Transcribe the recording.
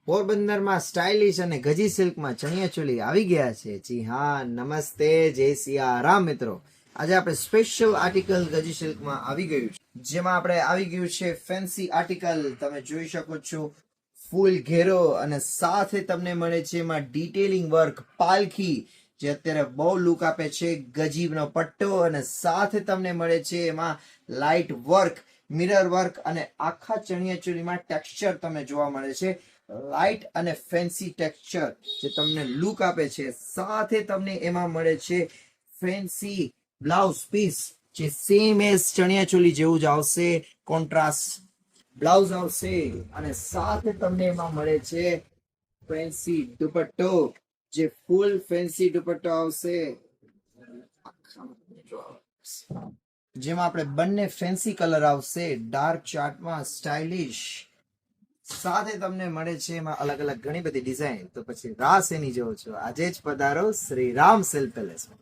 પોરબંદરમાં સ્ટાઇલિશ અને ગજી સિલ્કમાં ચણિયા ચોલી આવી ગયા છે. જી હા, નમસ્તે, જય સિયારામ મિત્રો. આજે આપણે સ્પેશિયલ આર્ટિકલ ગજી સિલ્કમાં આવી ગયું છે, જેમાં આપણે આવી ગયું છે ફેન્સી આર્ટિકલ. તમે જોઈ શકો છો ફૂલ ઘેરો અને સાથે તમને મળે છે એમાં ડિટેલિંગ વર્ક, પાલખી જે અત્યારે બહુ લુક આપે છે, ગજીબનો પટ્ટો અને સાથે તમને મળે છે એમાં લાઇટ વર્ક, મિરર વર્ક અને આખા ચણિયા ચોલીમાં ટેક્સચર તમને જોવા મળે છે. લાઇટ અને ફેન્સી ટેક્સચર જે તમને લુક આપે છે. સાથે તમને એમાં મળે છે ફેન્સી બ્લાઉઝ પીસ જે સેમ એઝ ચણિયા ચોલી જેવું જ આવશે, કોન્ટ્રાસ્ટ બ્લાઉઝ આવશે અને સાથે તમને એમાં મળે છે ફેન્સી દુપટ્ટો જે ફૂલ ફેન્સી દુપટ્ટો આવશે, જેમાં આપણે બંને ફેન્સી કલર આવશે, ડાર્ક ચાર્ટમાં સ્ટાઇલિશ. સાથે તમને મળે છે એમાં અલગ અલગ ઘણી બધી ડિઝાઇન. તો પછી રાસ એની જોવો છો, આજે જ પધારો શ્રી રામ સિલ્ક પેલેસમાં.